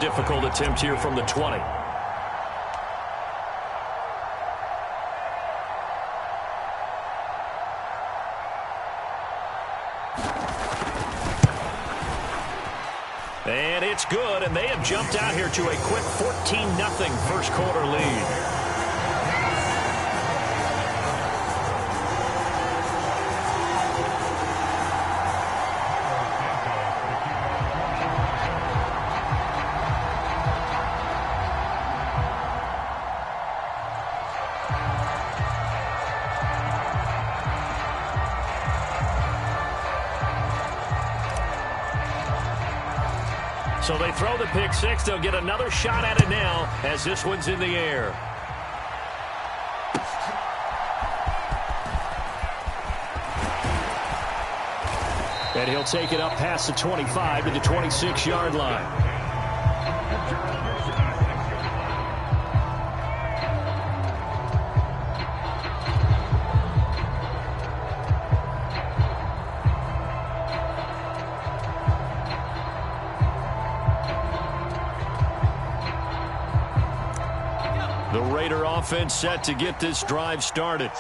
difficult attempt here from the 20. And it's good, and they have jumped out here to a quick 14-0 first quarter lead. So they throw the pick six. They'll get another shot at it now as this one's in the air. And he'll take it up past the 25 to the 26-yard line. The Raider offense set to get this drive started.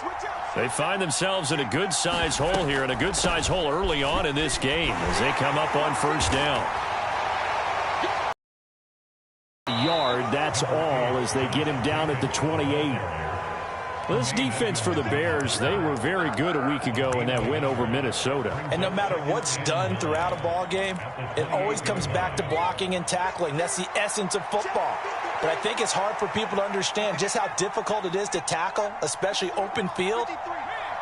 They find themselves in a good-sized hole here, and a good-sized hole early on in this game as they come up on first down. Yard, that's all, as they get him down at the 28. Well, this defense for the Bears, they were very good a week ago in that win over Minnesota. And no matter what's done throughout a ball game, it always comes back to blocking and tackling. That's the essence of football. But I think it's hard for people to understand just how difficult it is to tackle, especially open field.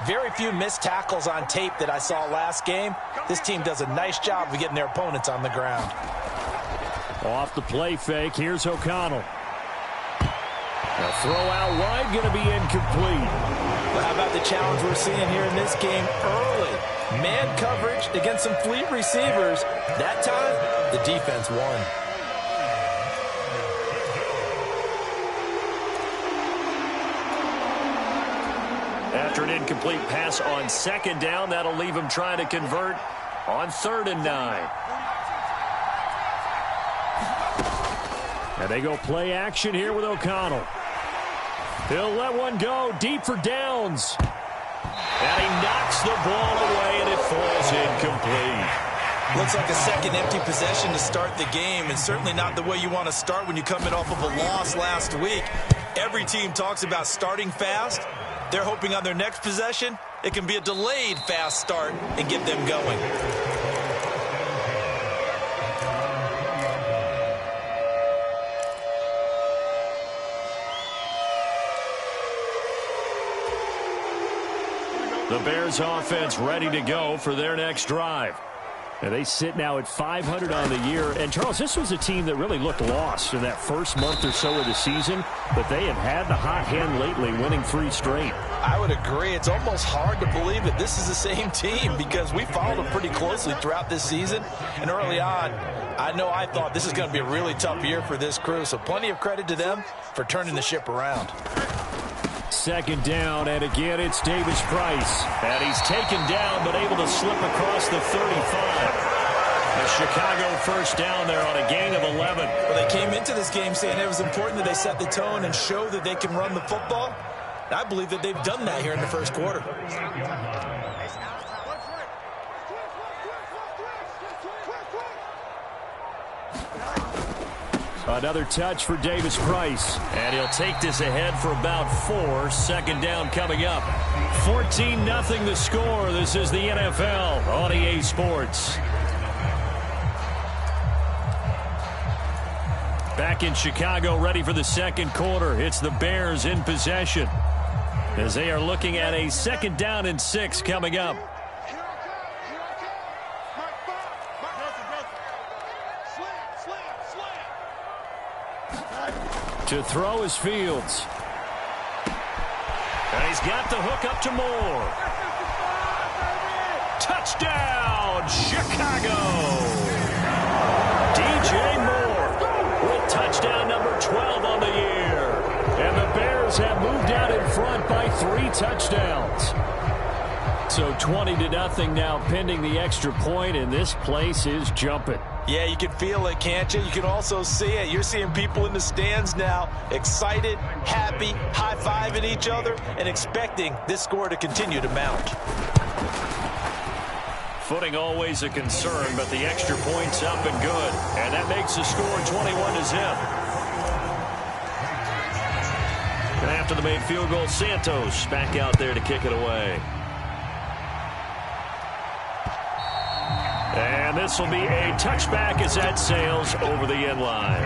Very few missed tackles on tape that I saw last game. This team does a nice job of getting their opponents on the ground. Off the play fake, here's O'Connell. A throw out wide, going to be incomplete. But how about the challenge we're seeing here in this game early? Man coverage against some fleet receivers. That time, the defense won. After an incomplete pass on second down, that'll leave him trying to convert on 3rd and 9. And they go play action here with O'Connell. He'll let one go deep for downs. And he knocks the ball away, and it falls incomplete. Looks like a second empty possession to start the game, and certainly not the way you want to start when you're coming off of a loss last week. Every team talks about starting fast. They're hoping on their next possession, it can be a delayed fast start and get them going. The Bears offense ready to go for their next drive. And they sit now at 500 on the year. And, Charles, this was a team that really looked lost in that first month or so of the season. But they have had the hot hand lately, winning 3 straight. I would agree. It's almost hard to believe that this is the same team because we followed them pretty closely throughout this season. And early on, I thought this is going to be a really tough year for this crew. So plenty of credit to them for turning the ship around. Second down, and again it's Davis Price. And he's taken down, but able to slip across the 35. A Chicago first down there on a gain of 11. Well, they came into this game saying it was important that they set the tone and show that they can run the football. I believe that they've done that here in the first quarter. Another touch for Davis Price. And he'll take this ahead for about 4. Second down coming up. 14-0 the score. This is the NFL on EA Sports. Back in Chicago, ready for the second quarter. It's the Bears in possession as they are looking at a 2nd down and 6 coming up. To throw is Fields. And he's got the hook up to Moore. Touchdown, Chicago! DJ Moore with touchdown number 12 on the year. And the Bears have moved out in front by 3 touchdowns. So 20-0 now pending the extra point, and this place is jumping. Yeah, you can feel it, can't you? You can also see it. You're seeing people in the stands now, excited, happy, high-fiving each other, and expecting this score to continue to mount. Footing always a concern, but the extra point's up and good. And that makes the score 21-0. And after the made field goal, Santos back out there to kick it away. And this will be a touchback as that sails over the end line.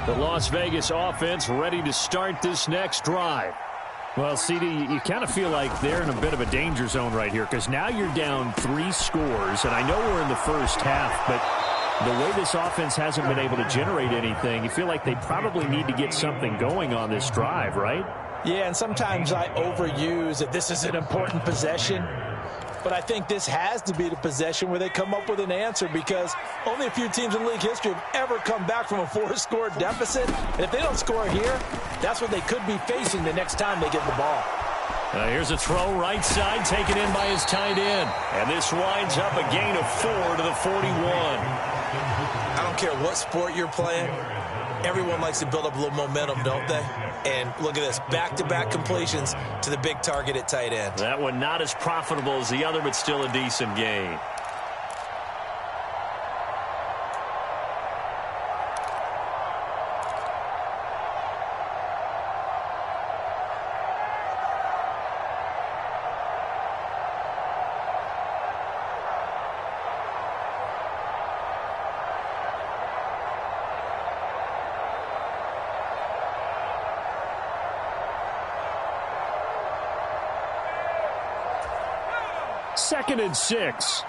The Las Vegas offense ready to start this next drive. Well, CD, you kind of feel like they're in a bit of a danger zone right here because now you're down 3 scores, and I know we're in the first half, but the way this offense hasn't been able to generate anything, you feel like they probably need to get something going on this drive, right? Yeah, and sometimes I overuse that this is an important possession. But I think this has to be the possession where they come up with an answer because only a few teams in league history have ever come back from a 4-score deficit. And if they don't score here, that's what they could be facing the next time they get the ball. Here's a throw right side taken in by his tight end. And this winds up a gain of 4 to the 41. I don't care what sport you're playing. Everyone likes to build up a little momentum, don't they? And look at this, back-to-back completions to the big target at tight end. That one not as profitable as the other, but still a decent gain. Second and 6.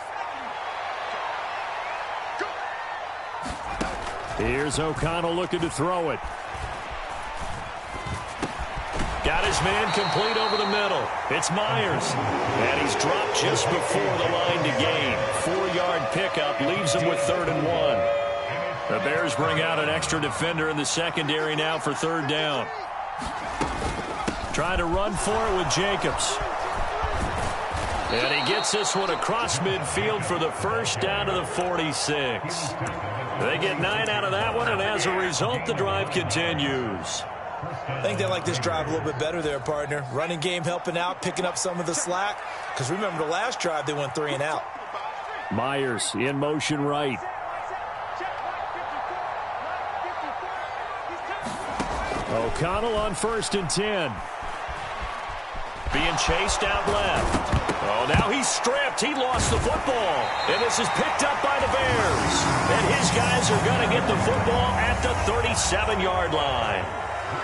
Here's O'Connell looking to throw it. Got his man complete over the middle. It's Myers. And he's dropped just before the line to gain. 4-yard pickup leaves him with 3rd and 1. The Bears bring out an extra defender in the secondary now for 3rd down. Trying to run for it with Jacobs. And he gets this one across midfield for the first down to the 46. They get 9 out of that one, and as a result, the drive continues. I think they like this drive a little bit better there, partner. Running game helping out, picking up some of the slack. Because remember the last drive, they went 3 and out. Myers in motion right. O'Connell on 1st and 10. Being chased out left. Oh, now he's stripped. He lost the football. And this is picked up by the Bears. And his guys are going to get the football at the 37-yard line.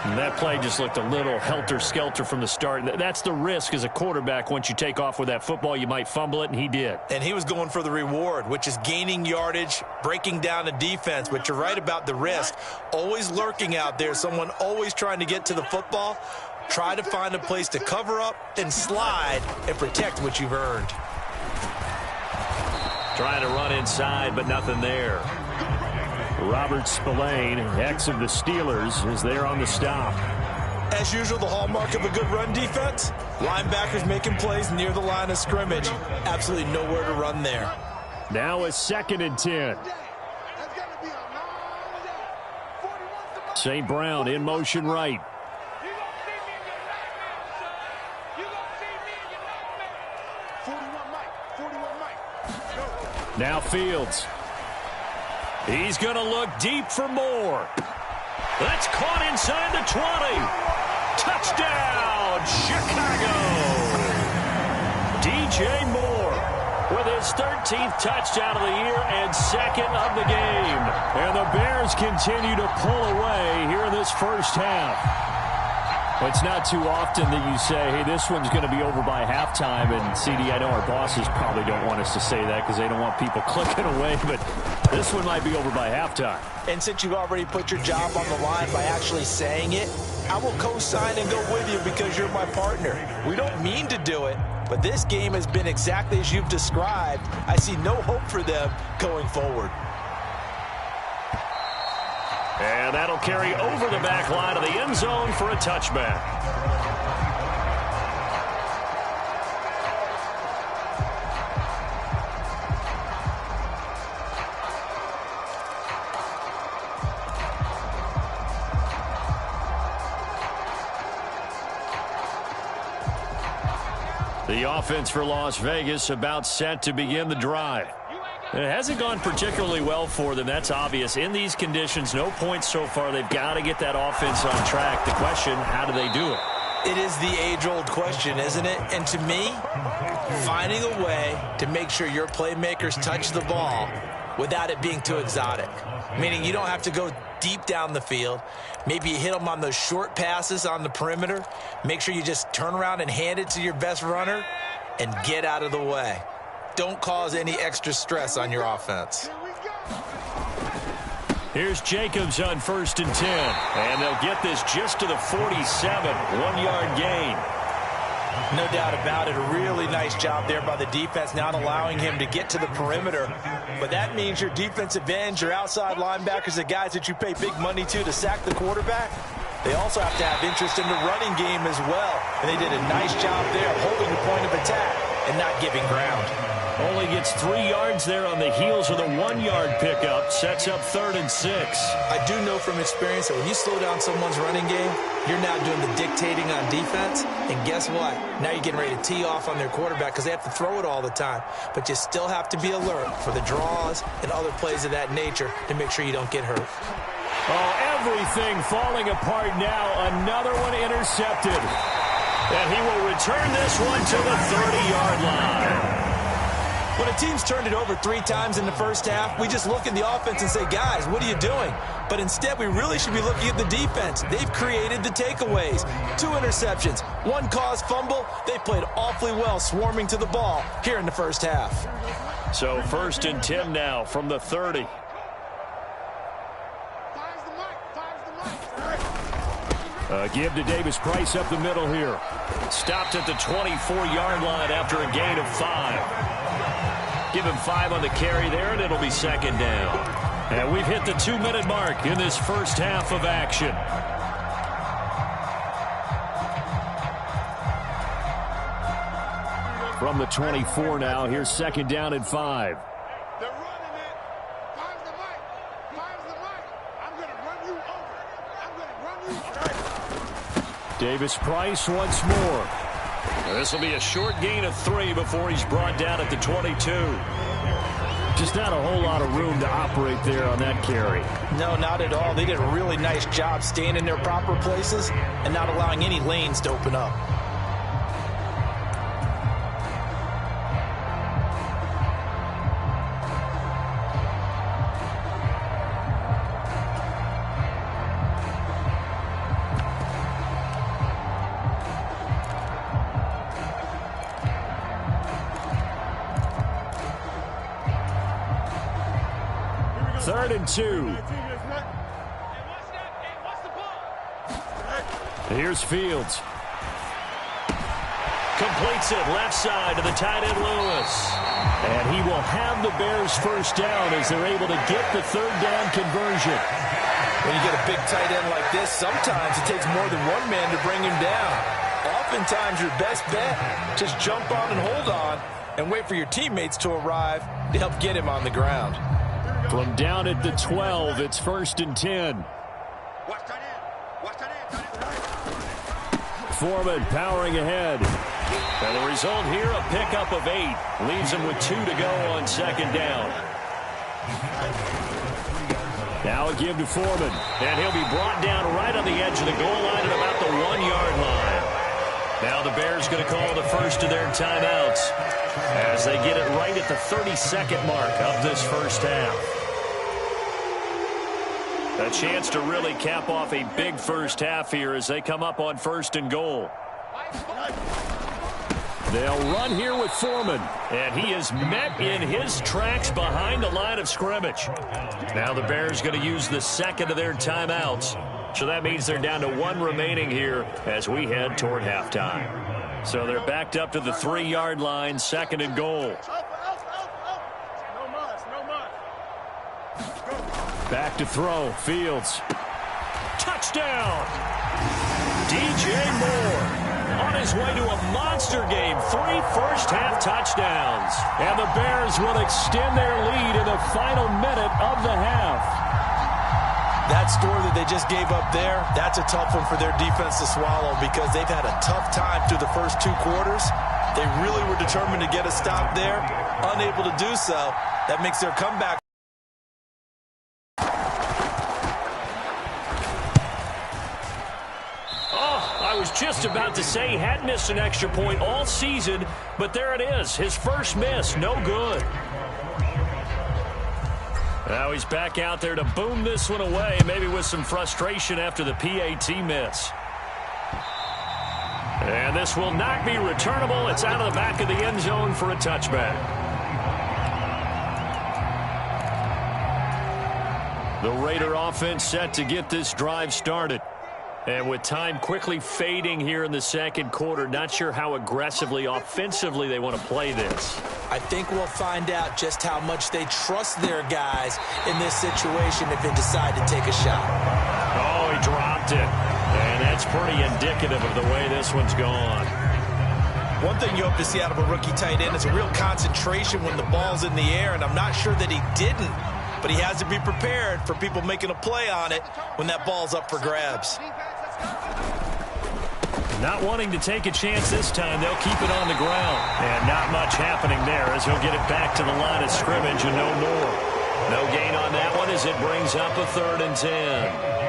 And that play just looked a little helter-skelter from the start. That's the risk as a quarterback. Once you take off with that football, you might fumble it, and he did. And he was going for the reward, which is gaining yardage, breaking down the defense. But you're right about the risk. Always lurking out there, someone always trying to get to the football. Try to find a place to cover up and slide and protect what you've earned. Trying to run inside, but nothing there. Robert Spillane, ex of the Steelers, is there on the stop. As usual, the hallmark of a good run defense, linebackers making plays near the line of scrimmage. Absolutely nowhere to run there. Now a 2nd and 10. St. Brown in motion right. Now Fields. He's going to look deep for more. That's caught inside the 20. Touchdown, Chicago. DJ Moore with his 13th touchdown of the year and 2nd of the game. And the Bears continue to pull away here in this first half. It's not too often that you say, hey, this one's going to be over by halftime. And, CD, I know our bosses probably don't want us to say that because they don't want people clicking away. But this one might be over by halftime. And since you've already put your job on the line by actually saying it, I will co-sign and go with you because you're my partner. We don't mean to do it, But this game has been exactly as you've described. I see no hope for them going forward. And that'll carry over the back line of the end zone for a touchback. The offense for Las Vegas about set to begin the drive. It hasn't gone particularly well for them. That's obvious. In these conditions, no points so far. They've got to get that offense on track. The question, how do they do it? It is the age-old question, isn't it? And to me, finding a way to make sure your playmakers touch the ball without it being too exotic. Meaning you don't have to go deep down the field. Maybe you hit them on those short passes on the perimeter. Make sure you just turn around and hand it to your best runner and get out of the way. Don't cause any extra stress on your offense. Here's Jacobs on 1st and 10. And they'll get this just to the 47. 1-yard gain. No doubt about it. A really nice job there by the defense, not allowing him to get to the perimeter. But that means your defensive ends, your outside linebackers, the guys that you pay big money to sack the quarterback, they also have to have interest in the running game as well. And they did a nice job there holding the point of attack and not giving ground. Only gets 3 yards there on the heels of the 1-yard pickup. Sets up 3rd and 6. I do know from experience that when you slow down someone's running game, you're now doing the dictating on defense. And guess what? Now you're getting ready to tee off on their quarterback because they have to throw it all the time. But you still have to be alert for the draws and other plays of that nature to make sure you don't get hurt. Oh, everything falling apart now. Another one intercepted. And he will return this one to the 30-yard line. When a team's turned it over 3 times in the first half, we just look at the offense and say, guys, what are you doing? But instead, we really should be looking at the defense. They've created the takeaways. 2 interceptions, 1 caused fumble. They played awfully well swarming to the ball here in the first half. So 1st and 10 now from the 30. Give to Davis Price up the middle here. Stopped at the 24-yard line after a gain of 5. Give him 5 on the carry there, and it'll be 2nd down. And we've hit the 2-minute mark in this first half of action. From the 24 now, here's 2nd down and 5. They're running it. Fire's the mic. Fire's the mic. I'm going to run you over. I'm going to run you over. Davis Price once more. This will be a short gain of 3 before he's brought down at the 22. Just not a whole lot of room to operate there on that carry. No, not at all. They did a really nice job staying in their proper places and not allowing any lanes to open up. Third and 2. Here's Fields. Completes it left side to the tight end Lewis. And he will have the Bears first down as they're able to get the 3rd down conversion. When you get a big tight end like this, sometimes it takes more than one man to bring him down. Oftentimes your best bet, just jump on and hold on and wait for your teammates to arrive to help get him on the ground. From down at the 12, it's 1st and 10. Foreman powering ahead. And the result here, a pickup of 8. Leaves him with 2 to go on 2nd down. Now a give to Foreman. And he'll be brought down right on the edge of the goal line at about the 1-yard line. Now the Bears going to call the first of their timeouts as they get it right at the 32nd mark of this first half. A chance to really cap off a big first half here as they come up on 1st and goal. They'll run here with Foreman, and he is met in his tracks behind the line of scrimmage. Now the Bears going to use the 2nd of their timeouts. So that means they're down to 1 remaining here as we head toward halftime. So they're backed up to the 3-yard line, 2nd and goal. Back to throw. Fields. Touchdown! DJ Moore on his way to a monster game. 3 first-half touchdowns. And the Bears will extend their lead in the final minute of the half. That score that they just gave up there, that's a tough one for their defense to swallow because they've had a tough time through the first 2 quarters. They really were determined to get a stop there, unable to do so. That makes their comeback. I was just about to say he hadn't missed an extra point all season, but there it is. His first miss, no good. Now he's back out there to boom this one away, maybe with some frustration after the PAT miss. And this will not be returnable. It's out of the back of the end zone for a touchback. The Raider offense set to get this drive started. And with time quickly fading here in the second quarter, not sure how aggressively, offensively they want to play this. I think we'll find out just how much they trust their guys in this situation if they decide to take a shot. Oh, he dropped it. And that's pretty indicative of the way this one's gone. One thing you hope to see out of a rookie tight end is a real concentration when the ball's in the air, and I'm not sure that he didn't. But he has to be prepared for people making a play on it when that ball's up for grabs. Not wanting to take a chance this time, they'll keep it on the ground. And not much happening there as he'll get it back to the line of scrimmage and no more. No gain on that one as it brings up a 3rd and 10.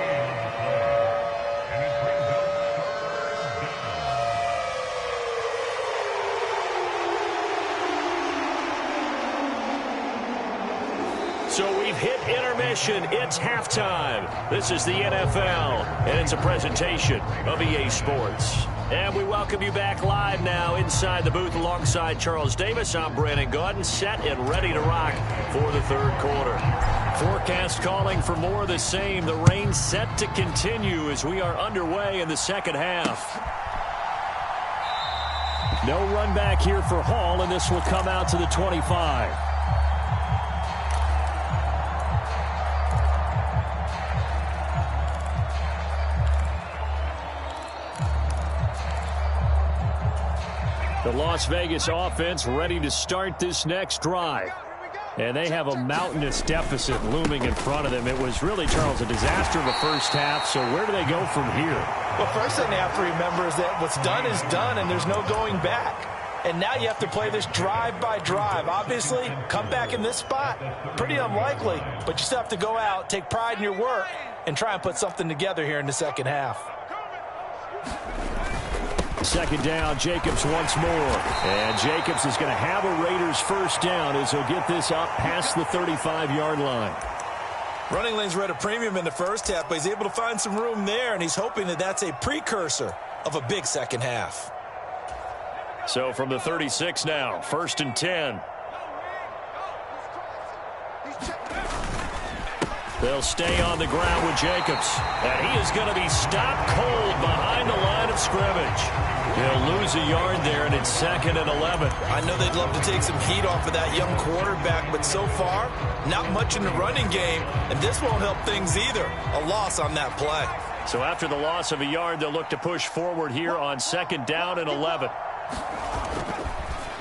So we've hit intermission. It's halftime. This is the NFL, and it's a presentation of EA Sports. And we welcome you back live now inside the booth alongside Charles Davis. I'm Brandon Gaudin, set and ready to rock for the 3rd quarter. Forecast calling for more of the same. The rain set to continue as we are underway in the second half. No run back here for Hall, and this will come out to the 25. The Las Vegas offense ready to start this next drive. And they have a mountainous deficit looming in front of them. It was really, Charles, a disaster in the first half. So where do they go from here? Well, first thing they have to remember is that what's done is done, and there's no going back. And now you have to play this drive by drive. Obviously, come back in this spot, pretty unlikely. But you still have to go out, take pride in your work, and try and put something together here in the second half. Second down, Jacobs once more. And Jacobs is going to have a Raiders first down as he'll get this up past the 35-yard line. Running lanes were at a premium in the first half, but he's able to find some room there, and he's hoping that that's a precursor of a big second half. So from the 36 now, 1st and 10. They'll stay on the ground with Jacobs. And he is going to be stopped cold behind the line of scrimmage. He'll lose a yard there, and it's 2nd and 11. I know they'd love to take some heat off of that young quarterback, but so far, not much in the running game, and this won't help things either. A loss on that play. So after the loss of a yard, they'll look to push forward here on 2nd down and 11.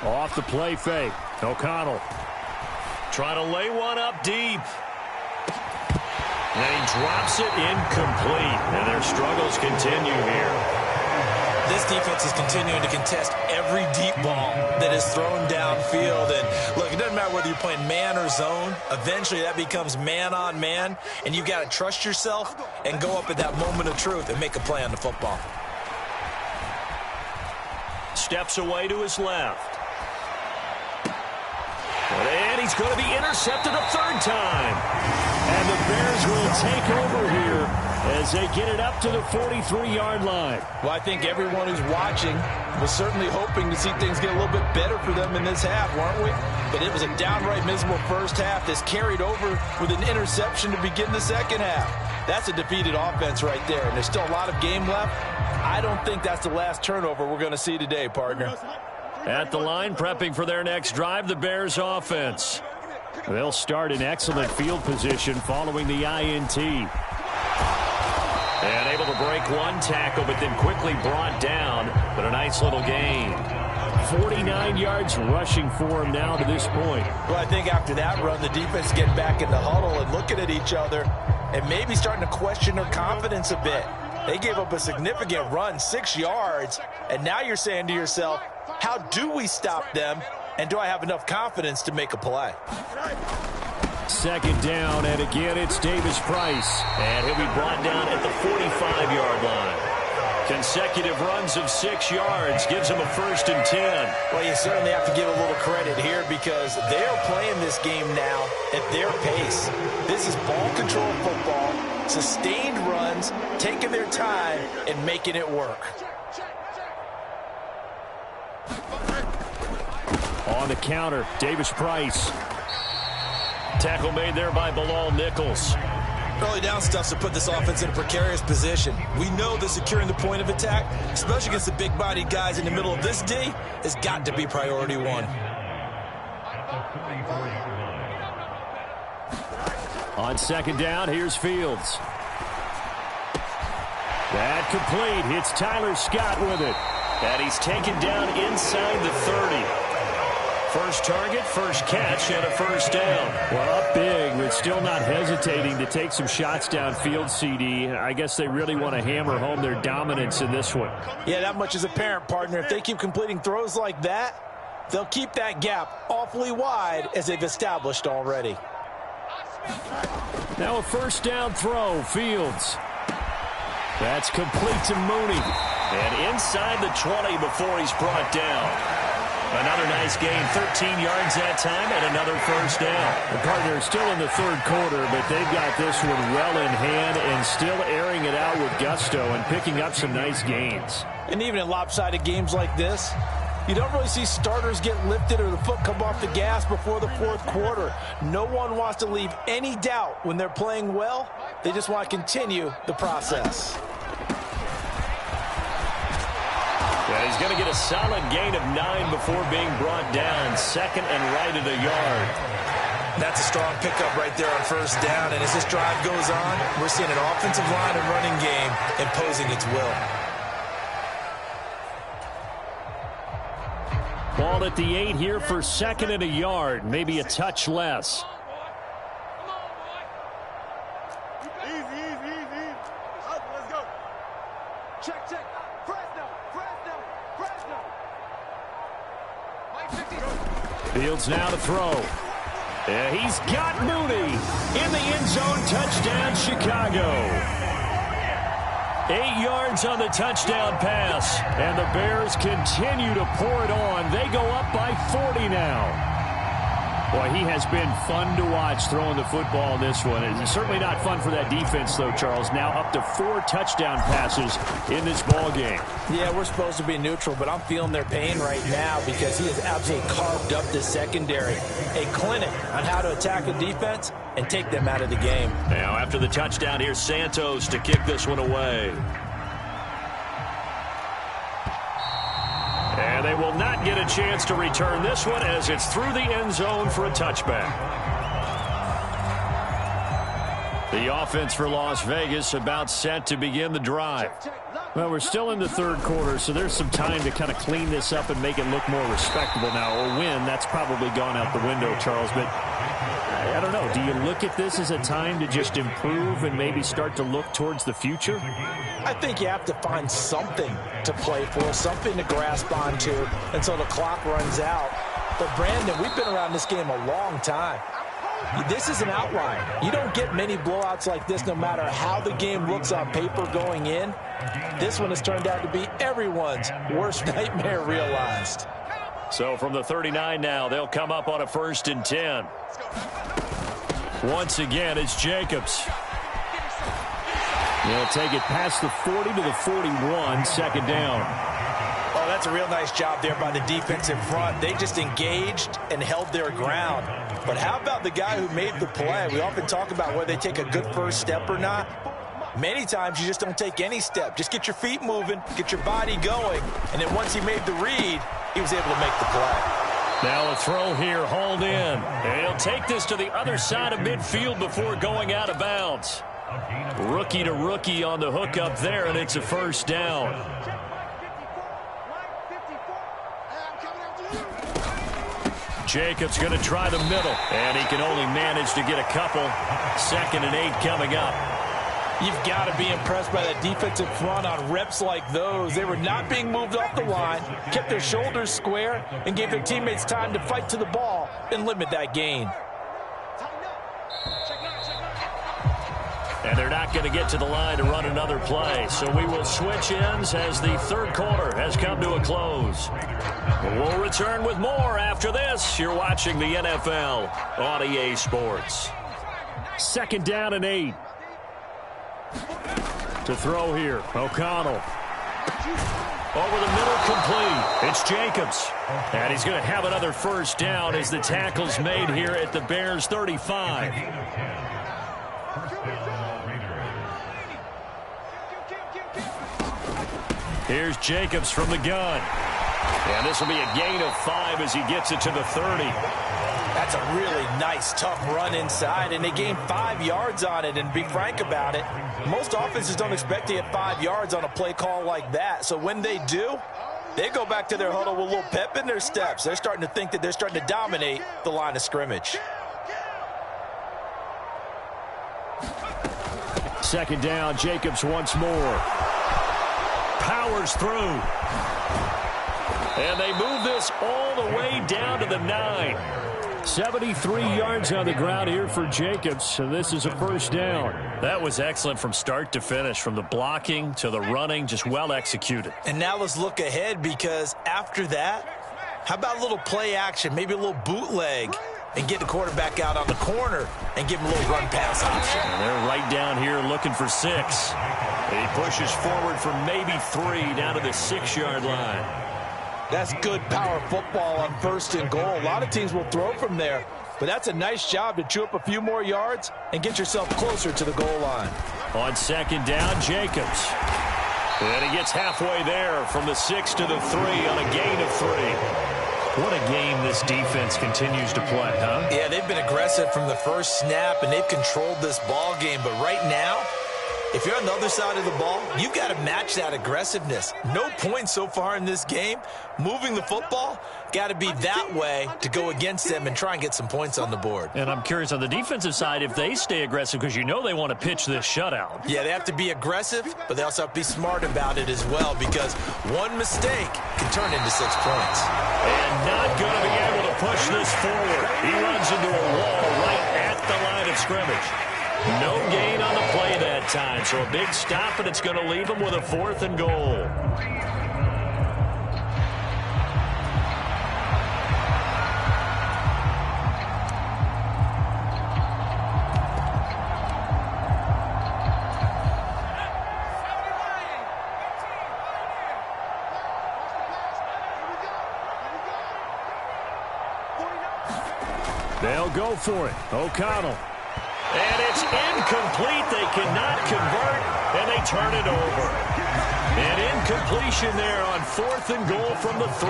Off the play fake. O'Connell trying to lay one up deep. And he drops it incomplete. And their struggles continue here. This defense is continuing to contest every deep ball that is thrown downfield. And look, it doesn't matter whether you're playing man or zone. Eventually that becomes man on man. And you've got to trust yourself and go up at that moment of truth and make a play on the football. Steps away to his left. And he's going to be intercepted a 3rd time. And the Bears will take over here as they get it up to the 43-yard line. Well, I think everyone who's watching was certainly hoping to see things get a little bit better for them in this half, weren't we? but it was a downright miserable first half that's carried over with an interception to begin the second half. That's a defeated offense right there, and there's still a lot of game left. I don't think that's the last turnover we're going to see today, partner. At the line, prepping for their next drive, the Bears offense. They'll start in excellent field position following the INT. And able to break one tackle, but then quickly brought down. But a nice little gain. 49 yards rushing for him now to this point. Well, I think after that run, the defense getting back in the huddle and looking at each other and maybe starting to question their confidence a bit. They gave up a significant run, 6 yards, and now you're saying to yourself, how do we stop them, and do I have enough confidence to make a play? Second down, and again it's Davis Price. And he'll be brought down at the 45-yard line. Consecutive runs of 6 yards gives him a 1st and 10. Well, you certainly have to give a little credit here because they're playing this game now at their pace. This is ball control football, sustained runs, taking their time and making it work. On the counter, Davis Price. Tackle made there by Bilal Nichols. Early down stuff to put this offense in a precarious position. We know that securing the point of attack, especially against the big-bodied guys in the middle of this D, has got to be priority one. On second down, here's Fields. That complete. It's Tyler Scott with it. And he's taken down inside the 30. First target, first catch, and a 1st down. Well, up big, but still not hesitating to take some shots downfield, CD. I guess they really want to hammer home their dominance in this one. Yeah, that much is apparent, partner. If they keep completing throws like that, they'll keep that gap awfully wide as they've established already. Now a 1st down throw, Fields. That's complete to Mooney. And inside the 20 before he's brought down. Another nice gain, 13 yards that time, and another 1st down. The partner is still in the 3rd quarter, but they've got this one well in hand and still airing it out with gusto and picking up some nice gains. And even in lopsided games like this, you don't really see starters get lifted or the foot come off the gas before the 4th quarter. No one wants to leave any doubt when they're playing well. They just want to continue the process. Yeah, he's going to get a solid gain of 9 before being brought down. 2nd and right at a yard. That's a strong pickup right there on 1st down. And as this drive goes on, we're seeing an offensive line and running game imposing its will. Ball at the 8 here for 2nd and a yard. Maybe a touch less. Let's go. Check. Fields now to throw. He's got Mooney in the end zone. Touchdown, Chicago. 8 yards on the touchdown pass. And the Bears continue to pour it on. They go up by 40 now. Boy, he has been fun to watch throwing the football in this one. It's certainly not fun for that defense, though, Charles. Now up to 4 touchdown passes in this ball game. Yeah, we're supposed to be neutral, but I'm feeling their pain right now because he has absolutely carved up the secondary. A clinic on how to attack a defense and take them out of the game. Now after the touchdown, here's Santos to kick this one away. And they will not get a chance to return this one as it's through the end zone for a touchback. The offense for Las Vegas about set to begin the drive. Well, we're still in the 3rd quarter, so there's some time to kind of clean this up and make it look more respectable now. A win, that's probably gone out the window, Charles, but I don't know. Do you look at this as a time to just improve and maybe start to look towards the future? I think you have to find something to play for, something to grasp onto until the clock runs out. But, Brandon, we've been around this game a long time. This is an outlier. You don't get many blowouts like this no matter how the game looks on paper going in. This one has turned out to be everyone's worst nightmare realized. So from the 39 now, they'll come up on a 1st and 10. Once again, it's Jacobs. They'll take it past the 40 to the 41, 2nd down. Oh, that's That's a real nice job there by the defensive front. They just engaged and held their ground. But how about the guy who made the play? We often talk about whether they take a good first step or not. Many times you just don't take any step. Just get your feet moving, get your body going, and then once he made the read, he was able to make the play. Now a throw here, hauled in. And he'll take this to the other side of midfield before going out of bounds. Rookie to rookie on the hook up there, and it's a first down. Jacobs going to try the middle, and he can only manage to get a couple. 2nd and 8 coming up. You've got to be impressed by that defensive front on reps like those. They were not being moved off the line, kept their shoulders square, and gave their teammates time to fight to the ball and limit that gain. And they're not going to get to the line to run another play. So we will switch ends as the third quarter has come to a close. We'll return with more after this. You're watching the NFL on EA Sports. 2nd down and 8. To throw here, O'Connell. Over the middle, complete. It's Jacobs. And he's going to have another first down as the tackle's made here at the Bears' 35. Here's Jacobs from the gun. And this will be a gain of 5 as he gets it to the 30. That's a really nice, tough run inside, and they gained 5 yards on it. And be frank about it, most offenses don't expect to get 5 yards on a play call like that. So when they do, they go back to their huddle with a little pep in their steps. They're starting to think that they're starting to dominate the line of scrimmage. 2nd down, Jacobs once more. Powers through. And they move this all the way down to the 9. 73 yards on the ground here for Jacobs, and this is a first down. That was excellent from start to finish, from the blocking to the running, just well executed. And now let's look ahead, because after that, how about a little play action, maybe a little bootleg, and get the quarterback out on the corner and give him a little run pass option. And they're right down here looking for 6. He pushes forward for maybe 3 down to the 6-yard line. That's good power football on 1st and goal. A lot of teams will throw from there, but that's a nice job to chew up a few more yards and get yourself closer to the goal line. On 2nd down, Jacobs. And he gets halfway there from the 6 to the 3 on a gain of 3. What a game this defense continues to play, huh? Yeah, they've been aggressive from the first snap, and they've controlled this ball game. But right now, if you're on the other side of the ball, you've got to match that aggressiveness. No points so far in this game. Moving the football, got to be that way to go against them and try and get some points on the board. And I'm curious on the defensive side if they stay aggressive, because you know they want to pitch this shutout. Yeah, they have to be aggressive, but they also have to be smart about it as well, because one mistake can turn into 6 points. And not going to be able to push this forward. He runs into a wall right at the line of scrimmage. No gain on the play that time, so a big stop, and it's going to leave him with a 4th and goal. They'll go for it. O'Connell. And it's incomplete. They cannot convert, and they turn it over. An incompletion there on 4th and goal from the 3.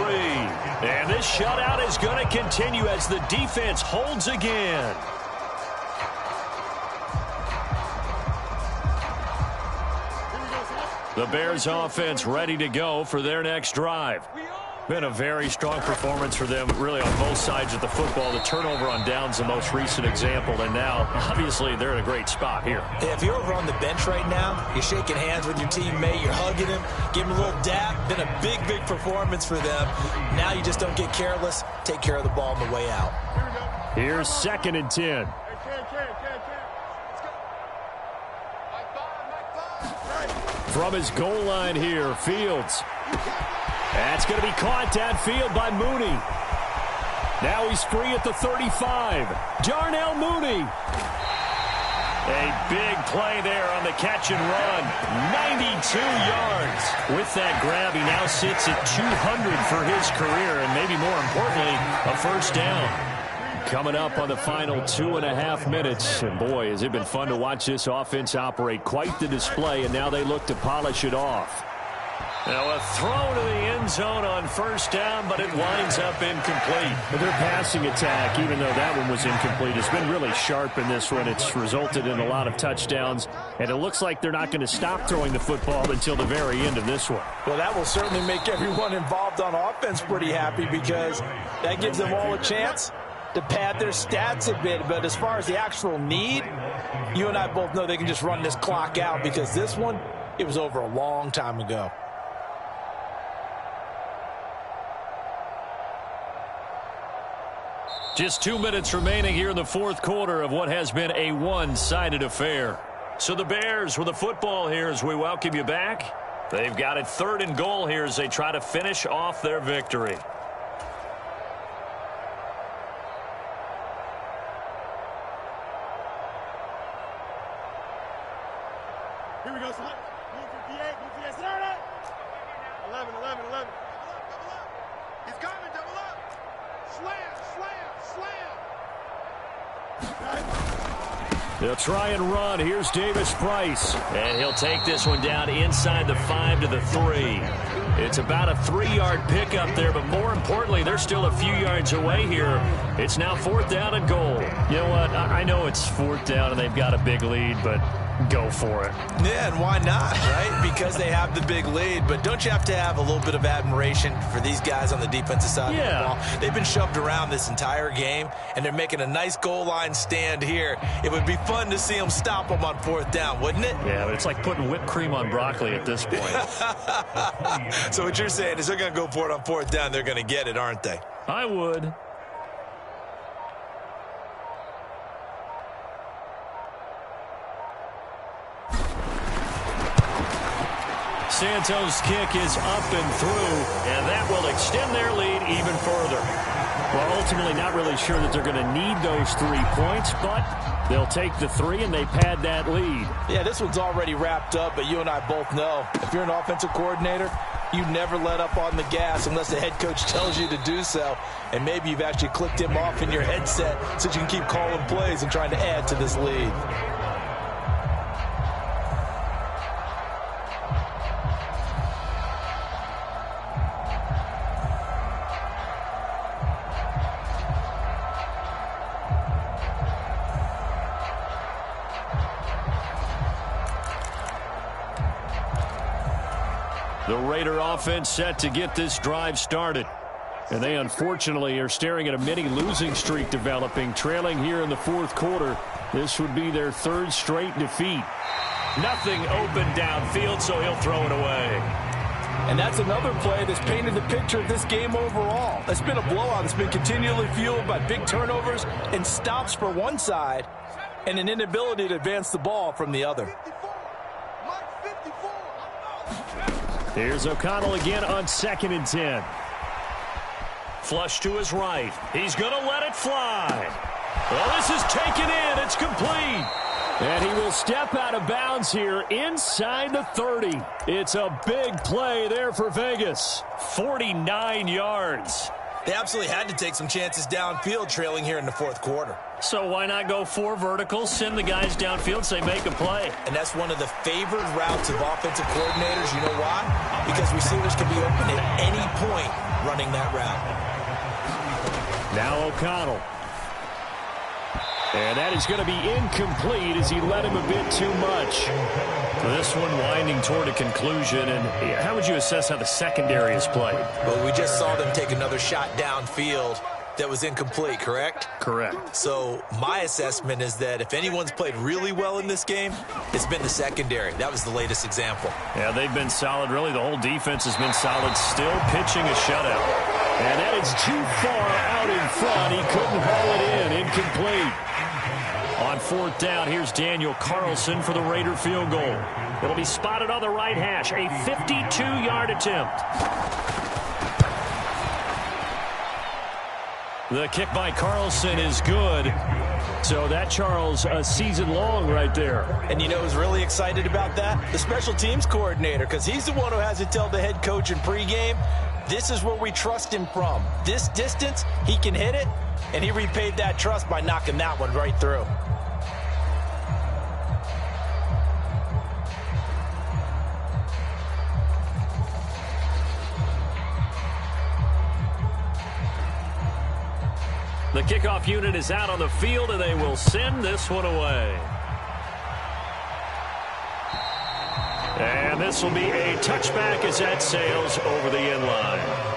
And this shutout is going to continue as the defense holds again. The Bears offense ready to go for their next drive. Been a very strong performance for them, really, on both sides of the football. The turnover on downs, the most recent example, and now, obviously, they're in a great spot here. If you're over on the bench right now, you're shaking hands with your teammate, you're hugging him, give him a little dap. Been a big, big performance for them. Now you just don't get careless. Take care of the ball on the way out. Here's 2nd and 10. From his goal line here, Fields. That's going to be caught downfield by Mooney. Now he's free at the 35. Darnell Mooney. A big play there on the catch and run. 92 yards. With that grab, he now sits at 200 for his career, and maybe more importantly, a first down. Coming up on the final 2.5 minutes. And boy, has it been fun to watch this offense operate. Quite the display, and now they look to polish it off. Now a throw to the end zone on first down, but it winds up incomplete. But their passing attack, even though that one was incomplete, has been really sharp in this one. It's resulted in a lot of touchdowns, and it looks like they're not going to stop throwing the football until the very end of this one. Well, that will certainly make everyone involved on offense pretty happy, because that gives them all a chance to pad their stats a bit. But as far as the actual need, you and I both know they can just run this clock out, because this one, it was over a long time ago. Just 2 minutes remaining here in the fourth quarter of what has been a one-sided affair. So the Bears with the football here as we welcome you back. They've got it 3rd and goal here as they try to finish off their victory. Here we go, son. Move 58, start it. 11. He's coming, double up. Slam. They'll try and run. Here's Davis Price. And he'll take this one down inside the 5 to the 3. It's about a 3-yard pickup there, but more importantly, they're still a few yards away here. It's now 4th down and goal. You know what? I know it's 4th down and they've got a big lead, but go for it. Yeah, and why not, right? Because they have the big lead. But don't you have to have a little bit of admiration for these guys on the defensive side of the ball? They've been shoved around this entire game, and they're making a nice goal line stand here. It would be fun to see them stop them on 4th down, wouldn't it? Yeah, but it's like putting whipped cream on broccoli at this point. So what you're saying is they're going to go for it on 4th down. They're going to get it, aren't they? I would. Santos' kick is up and through, and that will extend their lead even further. Well, ultimately not really sure that they're going to need those 3 points, but they'll take the 3 and they pad that lead. Yeah, this one's already wrapped up, but you and I both know if you're an offensive coordinator, you never let up on the gas unless the head coach tells you to do so. And maybe you've actually clicked him off in your headset so you can keep calling plays and trying to add to this lead. The Raider offense set to get this drive started. And they unfortunately are staring at a mini losing streak developing, trailing here in the fourth quarter. This would be their 3rd straight defeat. Nothing open downfield, so he'll throw it away. And that's another play that's painted the picture of this game overall. It's been a blowout. It's been continually fueled by big turnovers and stops for one side and an inability to advance the ball from the other. Here's O'Connell again on 2nd and 10. Flush to his right. He's going to let it fly. Well, this is taken in. It's complete. And he will step out of bounds here inside the 30. It's a big play there for Vegas. 49 yards. They absolutely had to take some chances downfield trailing here in the fourth quarter. So why not go 4 verticals, send the guys downfield, say make a play? And that's one of the favored routes of offensive coordinators. You know why? Because receivers can be open at any point running that route. Now O'Connell. And that is going to be incomplete as he led him a bit too much. This one winding toward a conclusion. And how would you assess how the secondary has played? Well, we just saw them take another shot downfield that was incomplete, correct? Correct. So my assessment is that if anyone's played really well in this game, it's been the secondary. That was the latest example. Yeah, they've been solid. Really, the whole defense has been solid. Still pitching a shutout. And that is too far out in front. He couldn't haul it in. Incomplete. On 4th down, here's Daniel Carlson for the Raider field goal. It'll be spotted on the right hash. A 52-yard attempt. The kick by Carlson is good. So that, Charles, a season long right there. And you know who's really excited about that? The special teams coordinator, because he's the one who has to tell the head coach in pregame, this is where we trust him from. This distance, he can hit it, and he repaid that trust by knocking that one right through. The kickoff unit is out on the field, and they will send this one away. And this will be a touchback as that sails over the end line.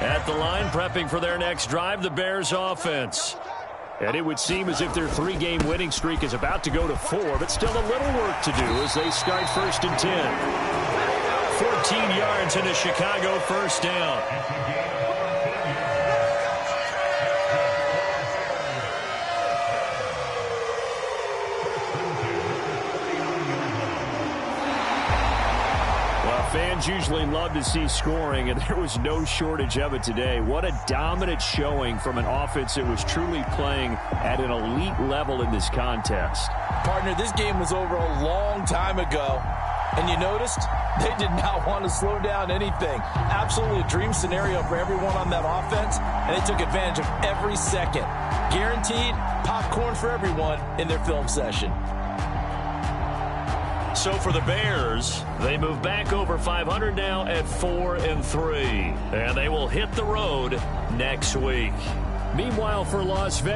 At the line, prepping for their next drive, the Bears offense. And it would seem as if their 3-game winning streak is about to go to 4, but still a little work to do as they start 1st and 10. 14 yards and a Chicago first down. Fans usually love to see scoring, and there was no shortage of it today. What a dominant showing from an offense that was truly playing at an elite level in this contest. Partner, this game was over a long time ago, and you noticed they did not want to slow down anything. Absolutely a dream scenario for everyone on that offense, and they took advantage of every second. Guaranteed popcorn for everyone in their film session. So for the Bears, they move back over 500 now at 4-3. And they will hit the road next week. Meanwhile, for Las Vegas,